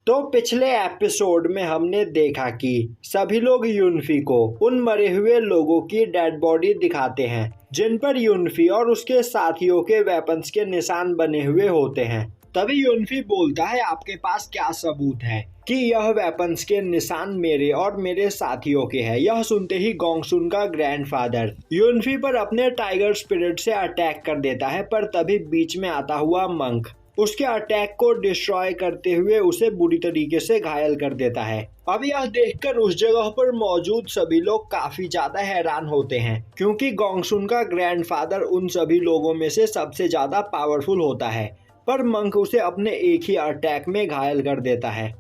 तो पिछले एपिसोड में हमने देखा कि सभी लोग यूनफी को उन मरे हुए लोगों की डेड बॉडी दिखाते हैं जिन पर यूनफी और उसके साथियों के वेपन्स के निशान बने हुए होते हैं। तभी यूनफी बोलता है, आपके पास क्या सबूत है कि यह वेपन्स के निशान मेरे और मेरे साथियों के हैं। यह सुनते ही गोंगसुन का ग्रैंडफादर यूनफी पर अपने टाइगर स्पिरिट से अटैक कर देता है, पर तभी बीच में आता हुआ मंक उसके अटैक को डिस्ट्रॉय करते हुए उसे बुरी तरीके से घायल कर देता है। अब यह देखकर उस जगह पर मौजूद सभी लोग काफी ज्यादा हैरान होते हैं, क्योंकि गोंगसुन का ग्रैंडफादर उन सभी लोगों में से सबसे ज्यादा पावरफुल होता है, पर मंक उसे अपने एक ही अटैक में घायल कर देता है।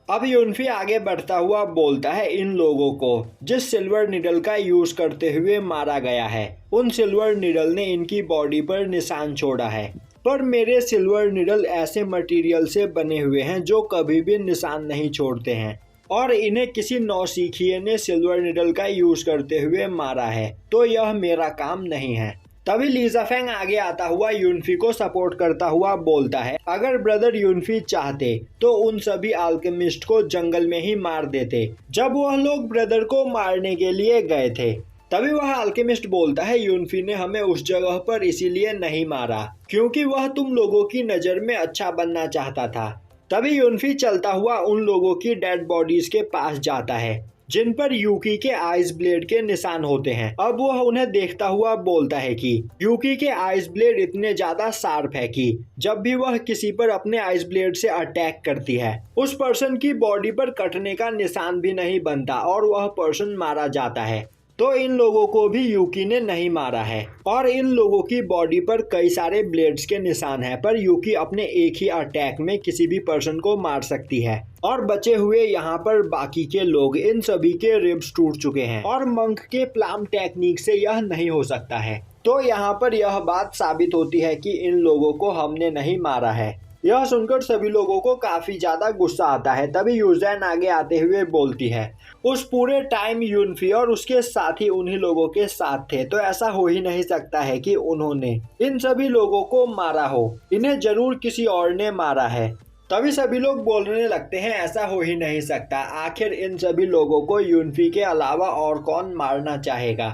अब यूनफी आगे बढ़ता हुआ बोलता है, इन लोगों को जिस सिल्वर निडल का यूज करते हुए मारा गया है, उन सिल्वर निडल ने इनकी बॉडी पर निशान छोड़ा है, पर मेरे सिल्वर निडल ऐसे मटेरियल से बने हुए हैं जो कभी भी निशान नहीं छोड़ते हैं और इन्हें किसी नौसिखिए ने सिल्वर निडल का यूज करते हुए मारा है, तो यह मेरा काम नहीं है। तभी ली ज़फेंग आगे आता हुआ यूनफी को सपोर्ट करता हुआ बोलता है, अगर ब्रदर यूनफी चाहते तो उन सभी अल्केमिस्ट को जंगल में ही मार देते जब वह लोग ब्रदर को मारने के लिए गए थे। तभी वह अल्केमिस्ट बोलता है, यूनफी ने हमें उस जगह पर इसीलिए नहीं मारा क्योंकि वह तुम लोगों की नज़र में अच्छा बनना चाहता था। तभी यूनफी चलता हुआ उन लोगों की डेड बॉडीज के पास जाता है जिन पर यूकी के आइस ब्लेड के निशान होते हैं। अब वह उन्हें देखता हुआ बोलता है कि यूकी के आइस ब्लेड इतने ज्यादा शार्प है कि जब भी वह किसी पर अपने आइस ब्लेड से अटैक करती है, उस पर्सन की बॉडी पर कटने का निशान भी नहीं बनता और वह पर्सन मारा जाता है। तो इन लोगों को भी यूकी ने नहीं मारा है और इन लोगों की बॉडी पर कई सारे ब्लेड्स के निशान हैं, पर यूकी अपने एक ही अटैक में किसी भी पर्सन को मार सकती है और बचे हुए यहाँ पर बाकी के लोग, इन सभी के रिब्स टूट चुके हैं और मंक के प्लाम टेक्निक से यह नहीं हो सकता है। तो यहाँ पर यह बात साबित होती है कि इन लोगों को हमने नहीं मारा है। यह सुनकर सभी लोगों को काफी ज्यादा गुस्सा आता है। तभी यूजैन आगे आते हुए बोलती है, उस पूरे टाइम यूनफी और उसके साथी उन्हीं लोगों के साथ थे, तो ऐसा हो ही नहीं सकता है कि उन्होंने इन सभी लोगों को मारा हो। इन्हें जरूर किसी और ने मारा है। तभी सभी लोग बोलने लगते हैं, ऐसा हो ही नहीं सकता, आखिर इन सभी लोगों को यूनफी के अलावा और कौन मारना चाहेगा।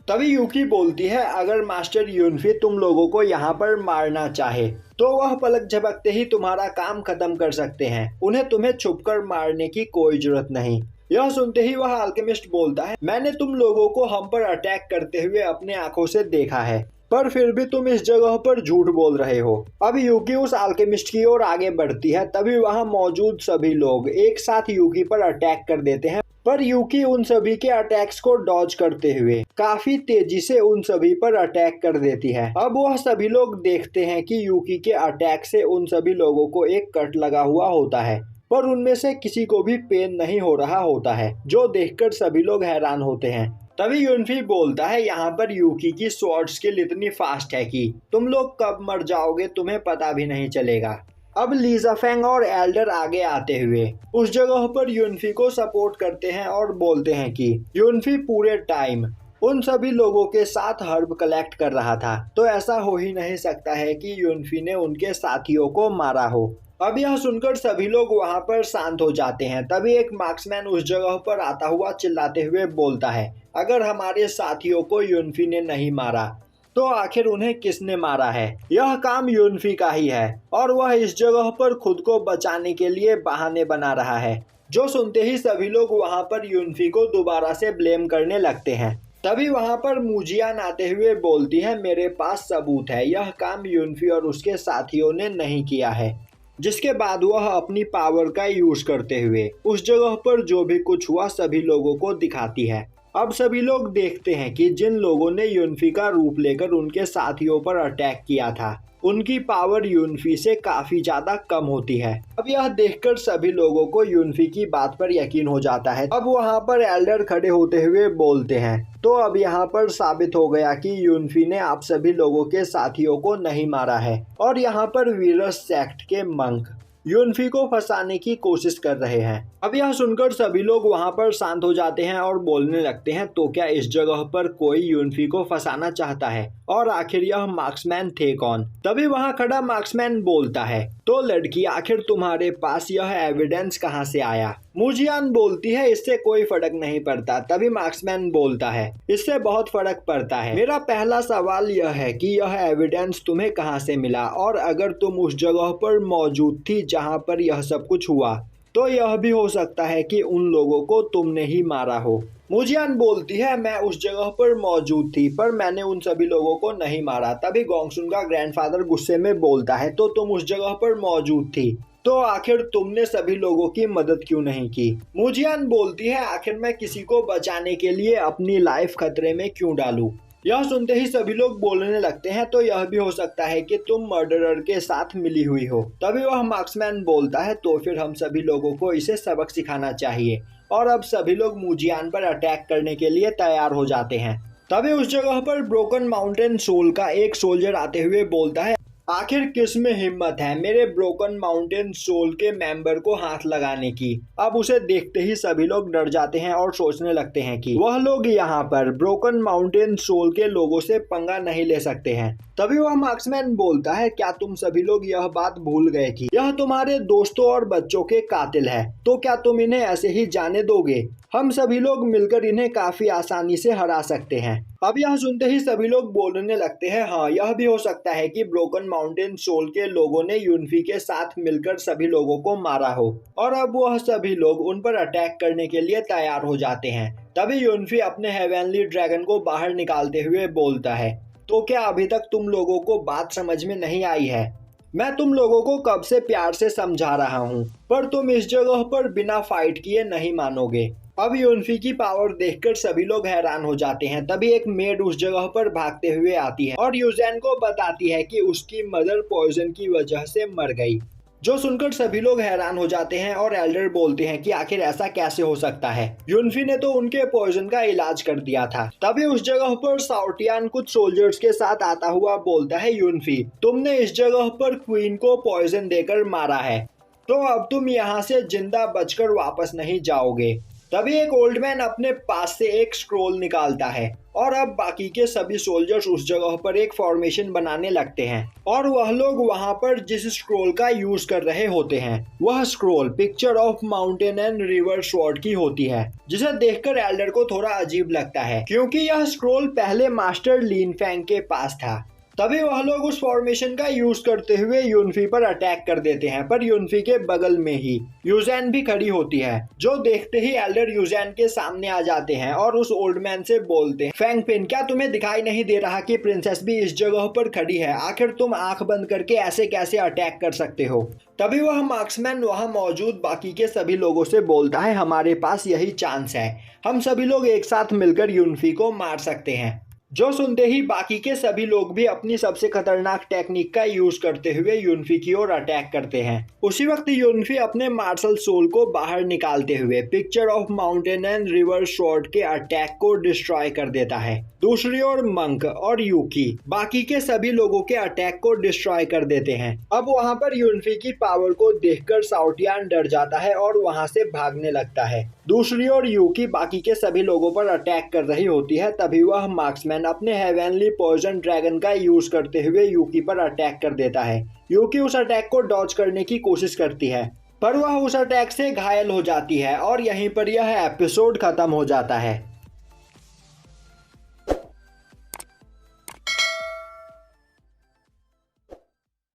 तभी यूकी बोलती है, अगर मास्टर यूनफी तुम लोगों को यहाँ पर मारना चाहे तो वह पलक झपकते ही तुम्हारा काम खत्म कर सकते हैं। उन्हें तुम्हें छुपकर मारने की कोई जरूरत नहीं। यह सुनते ही वह अल्केमिस्ट बोलता है, मैंने तुम लोगों को हम पर अटैक करते हुए अपने आंखों से देखा है, पर फिर भी तुम इस जगह पर झूठ बोल रहे हो। अब यूकी उस अल्केमिस्ट की ओर आगे बढ़ती है। तभी वहाँ मौजूद सभी लोग एक साथ यूकी पर अटैक कर देते हैं, पर यूकी उन सभी के अटैक्स को डॉज करते हुए काफी तेजी से उन सभी पर अटैक कर देती है। अब वह सभी लोग देखते हैं कि यूकी के अटैक से उन सभी लोगों को एक कट लगा हुआ होता है, पर उनमें से किसी को भी पेन नहीं हो रहा होता है, जो देखकर सभी लोग हैरान होते हैं। तभी यूनफी बोलता है, यहाँ पर यूकी की स्वॉर्ड स्किल इतनी फास्ट है कि तुम लोग कब मर जाओगे तुम्हें पता भी नहीं चलेगा। अब ली ज़फेंग और एल्डर आगे आते हुए उस जगह पर यूनफी को सपोर्ट करते हैं और बोलते हैं कि यूनफी पूरे टाइम उन सभी लोगों के साथ हर्ब कलेक्ट कर रहा था, तो ऐसा हो ही नहीं सकता है कि यूनफी ने उनके साथियों को मारा हो। अब यह सुनकर सभी लोग वहां पर शांत हो जाते हैं। तभी एक मार्क्समैन उस जगह पर आता हुआ चिल्लाते हुए बोलता है, अगर हमारे साथियों को यूनफी ने नहीं मारा तो आखिर उन्हें किसने मारा है। यह काम यूनफी का ही है और वह इस जगह पर खुद को बचाने के लिए बहाने बना रहा है। जो सुनते ही सभी लोग वहां पर यूनफी को दोबारा से ब्लेम करने लगते हैं। तभी वहां पर मुजियान आते हुए बोलती है, मेरे पास सबूत है, यह काम यूनफी और उसके साथियों ने नहीं किया है। जिसके बाद वह अपनी पावर का यूज करते हुए उस जगह पर जो भी कुछ हुआ सभी लोगों को दिखाती है। अब सभी लोग देखते हैं कि जिन लोगों ने यूनफी का रूप लेकर उनके साथियों पर अटैक किया था, उनकी पावर यूनफी से काफी ज्यादा कम होती है। अब यह देखकर सभी लोगों को यूनफी की बात पर यकीन हो जाता है। अब वहां पर एल्डर खड़े होते हुए बोलते हैं, तो अब यहाँ पर साबित हो गया कि यूनफी ने आप सभी लोगों के साथियों को नहीं मारा है और यहाँ पर वीरस सेक्ट के मंक यूनफी को फंसाने की कोशिश कर रहे हैं। अब यह सुनकर सभी लोग वहां पर शांत हो जाते हैं और बोलने लगते हैं, तो क्या इस जगह पर कोई यूनफी को फंसाना चाहता है और आखिर यह मार्क्समैन थे कौन। तभी वहां खड़ा मार्क्समैन बोलता है, तो लड़की आखिर तुम्हारे पास यह एविडेंस कहां से आया। मुजियान बोलती है, इससे कोई फर्क नहीं पड़ता। तभी मार्क्समैन बोलता है, इससे बहुत फर्क पड़ता है। मेरा पहला सवाल यह है कि यह एविडेंस तुम्हें कहां से मिला, और अगर तुम उस जगह पर मौजूद थी जहां पर यह सब कुछ हुआ, तो यह भी हो सकता है कि उन लोगों को तुमने ही मारा हो। मुजियान बोलती है, मैं उस जगह पर मौजूद थी, पर मैंने उन सभी लोगों को नहीं मारा। तभी गोंगसुन का ग्रैंडफादर गुस्से में बोलता है, तो तुम उस जगह पर मौजूद थी, तो आखिर तुमने सभी लोगों की मदद क्यों नहीं की। मुजियान बोलती है, आखिर मैं किसी को बचाने के लिए अपनी लाइफ खतरे में क्यों डालूं। यह सुनते ही सभी लोग बोलने लगते हैं, तो यह भी हो सकता है कि तुम मर्डरर के साथ मिली हुई हो। तभी वह मार्क्समैन बोलता है, तो फिर हम सभी लोगों को इसे सबक सिखाना चाहिए। और अब सभी लोग मुजियान पर अटैक करने के लिए तैयार हो जाते हैं। तभी उस जगह पर ब्रोकन माउंटेन सोल का एक सोल्जर आते हुए बोलता है, आखिर किस में हिम्मत है मेरे ब्रोकन माउंटेन सोल के मेंबर को हाथ लगाने की। अब उसे देखते ही सभी लोग डर जाते हैं और सोचने लगते हैं कि वह लोग यहाँ पर ब्रोकन माउंटेन सोल के लोगों से पंगा नहीं ले सकते हैं। तभी वह मार्क्समैन बोलता है, क्या तुम सभी लोग यह बात भूल गए कि यह तुम्हारे दोस्तों और बच्चों के कातिल है, तो क्या तुम इन्हें ऐसे ही जाने दोगे। हम सभी लोग मिलकर इन्हें काफी आसानी से हरा सकते हैं। अब यह सुनते ही सभी लोग बोलने लगते हैं, हाँ यह भी हो सकता है कि ब्रोकन माउंटेन सोल के लोगों ने यूनफी के साथ मिलकर सभी लोगों को मारा हो, और अब वह सभी लोग उन पर अटैक करने के लिए तैयार हो जाते हैं। तभी यूनफी अपने हेवनली ड्रैगन को बाहर निकालते हुए बोलता है, तो क्या अभी तक तुम लोगों को बात समझ में नहीं आई है। मैं तुम लोगों को कब से प्यार से समझा रहा हूँ, पर तुम इस जगह पर बिना फाइट किए नहीं मानोगे। अब यूनफी की पावर देखकर सभी लोग हैरान हो जाते हैं। तभी एक मेड उस जगह पर भागते हुए आती है और यूजेन को बताती है कि उसकी मदर पॉइजन की वजह से मर गई। जो सुनकर सभी लोग हैरान हो जाते हैं और एल्डर बोलते हैं कि आखिर ऐसा कैसे हो सकता है, यूनफी ने तो उनके पॉइजन का इलाज कर दिया था। तभी उस जगह पर साउटियान कुछ सोल्जर्स के साथ आता हुआ बोलता है, यूनफी तुमने इस जगह पर क्वीन को पॉइजन देकर मारा है, तो अब तुम यहाँ से जिंदा बचकर वापस नहीं जाओगे। तभी एक ओल्ड मैन अपने पास से एक स्क्रोल निकालता है और अब बाकी के सभी सोल्जर्स उस जगह पर एक फॉर्मेशन बनाने लगते हैं, और वह लोग वहां पर जिस स्क्रोल का यूज कर रहे होते हैं वह scroll picture of mountain and river sword की होती है, जिसे देखकर एल्डर को थोड़ा अजीब लगता है क्योंकि यह स्क्रोल पहले मास्टर लिन फैंग के पास था। तभी वह लोग उस फॉर्मेशन का यूज करते हुए यूनफी पर अटैक कर देते हैं, पर यूनफी के बगल में ही यूजेन भी खड़ी होती है, जो देखते ही एल्डर यूजेन के सामने आ जाते हैं और उस ओल्ड मैन से बोलते हैं, फैंग पिन क्या तुम्हें दिखाई नहीं दे रहा कि प्रिंसेस भी इस जगह पर खड़ी है, आखिर तुम आंख बंद करके ऐसे कैसे अटैक कर सकते हो। तभी वह मार्क्समैन वहां मौजूद बाकी के सभी लोगों से बोलता है, हमारे पास यही चांस है, हम सभी लोग एक साथ मिलकर यूनफी को मार सकते हैं। जो सुनते ही बाकी के सभी लोग भी अपनी सबसे खतरनाक टेक्निक का यूज करते हुए यूनफी की ओर अटैक करते हैं। उसी वक्त यूनफी अपने मार्शल सोल को बाहर निकालते हुए picture of mountain and river sword के अटैक को डिस्ट्रॉय कर देता है। दूसरी ओर मंक और यूकी बाकी के सभी लोगों के अटैक को डिस्ट्रॉय कर देते हैं। अब वहां पर यूनफी की पावर को देखकर साउटियान डर जाता है और वहां से भागने लगता है। दूसरी ओर यूकी बाकी के सभी लोगों पर अटैक कर रही होती है। तभी वह मार्क्समैन अपने हेवनली पॉइजन ड्रैगन का यूज करते हुए यूकी पर अटैक कर देता है। यूकी उस अटैक को डॉज करने की कोशिश करती है, पर वह उस अटैक से घायल हो जाती है और यहीं पर यह एपिसोड खत्म हो जाता है।